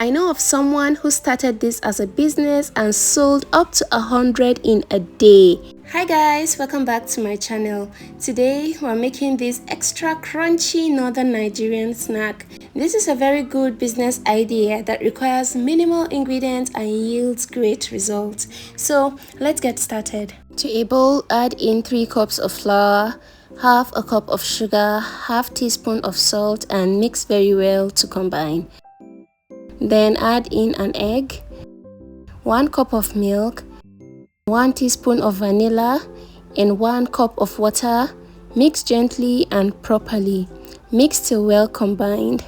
I know of someone who started this as a business and sold up to 100 in a day. Hi guys, welcome back to my channel. Today we're making this extra crunchy northern Nigerian snack. This is a very good business idea that requires minimal ingredients and yields great results. So let's get started. To a bowl, add in 3 cups of flour, half a cup of sugar, half teaspoon of salt, and mix very well to combine. Then add in an egg, 1 cup of milk, 1 teaspoon of vanilla, and 1 cup of water. Mix gently and properly. Mix till well combined.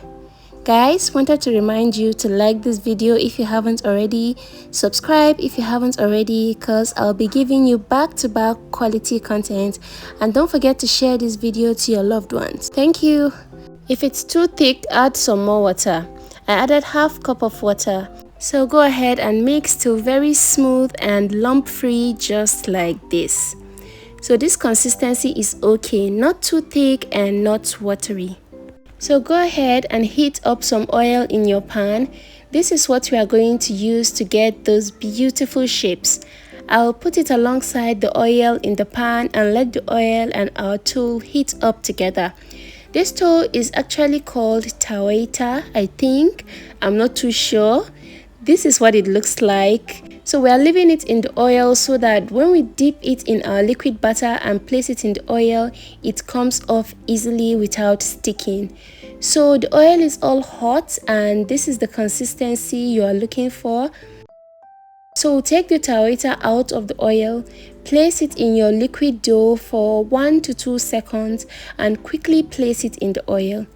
Guys, wanted to remind you to like this video if you haven't already, subscribe if you haven't already, because I'll be giving you back-to-back quality content, and don't forget to share this video to your loved ones. Thank you. If it's too thick, add some more water. I added half cup of water. So go ahead and mix till very smooth and lump free, just like this. So this consistency is okay, not too thick and not watery. So go ahead and heat up some oil in your pan. This is what we are going to use to get those beautiful shapes. I'll put it alongside the oil in the pan and let the oil and our tool heat up together. This tool is actually called tawaita, I think. I'm not too sure. This is what it looks like. So we are leaving it in the oil so that when we dip it in our liquid butter and place it in the oil, it comes off easily without sticking. So the oil is all hot and this is the consistency you are looking for. So take the tawaita out of the oil, place it in your liquid dough for 1 to 2 seconds and quickly place it in the oil.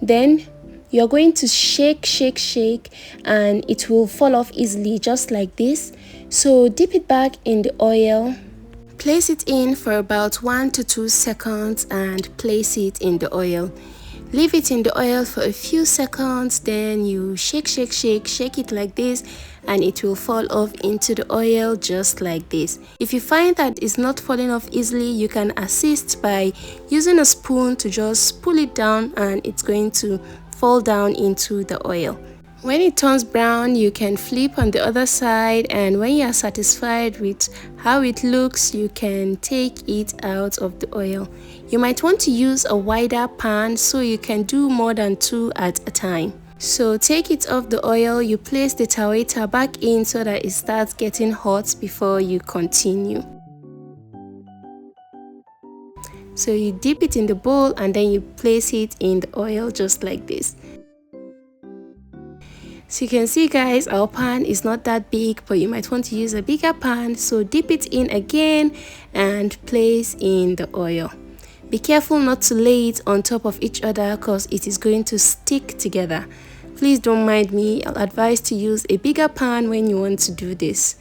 Then you're going to shake and it will fall off easily, just like this. So dip it back in the oil, place it in for about 1 to 2 seconds and place it in the oil. Leave it in the oil for a few seconds, then you shake it like this, and it will fall off into the oil just like this. If you find that it's not falling off easily, you can assist by using a spoon to just pull it down and it's going to fall down into the oil. When it turns brown, you can flip on the other side, and when you are satisfied with how it looks, you can take it out of the oil. You might want to use a wider pan so you can do more than 2 at a time. So take it off the oil, you place the tawaita back in so that it starts getting hot before you continue. So you dip it in the bowl and then you place it in the oil just like this. So you can see guys, our pan is not that big, but you might want to use a bigger pan. So dip it in again and place in the oil. Be careful not to lay it on top of each other because it is going to stick together. Please don't mind me, I'll advise to use a bigger pan when you want to do this.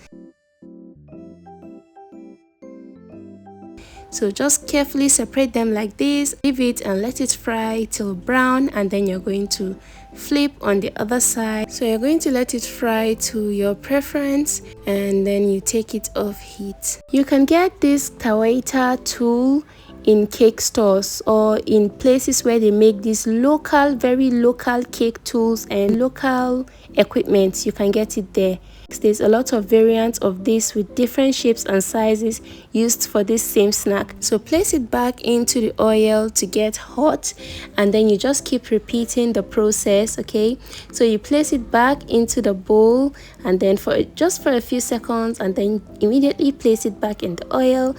So just carefully separate them like this, leave it and let it fry till brown, and then you're going to flip on the other side. So you're going to let it fry to your preference and then you take it off heat. You can get this tawaita tool in cake stores or in places where they make these local, very local cake tools and local equipment. You can get it there. There's a lot of variants of this with different shapes and sizes used for this same snack. So place it back into the oil to get hot, and then you just keep repeating the process, okay? So you place it back into the bowl and then just for a few seconds, and then immediately place it back in the oil.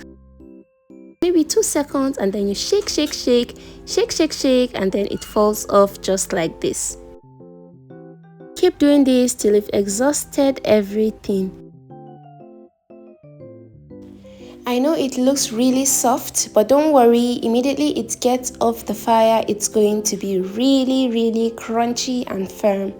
Maybe 2 seconds, and then you shake, and then it falls off just like this. Keep doing this till you've exhausted everything. I know it looks really soft, but don't worry, immediately it gets off the fire, it's going to be really crunchy and firm.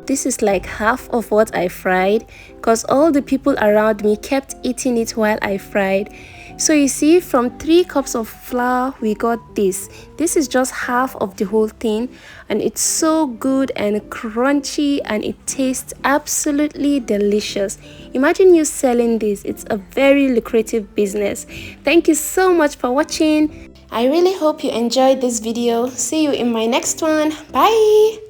This is like half of what I fried because all the people around me kept eating it while I fried. So you see, from 3 cups of flour we got this. This is just half of the whole thing, and it's so good and crunchy and it tastes absolutely delicious. Imagine you selling this. It's a very lucrative business. Thank you so much for watching. I really hope you enjoyed this video. See you in my next one. Bye.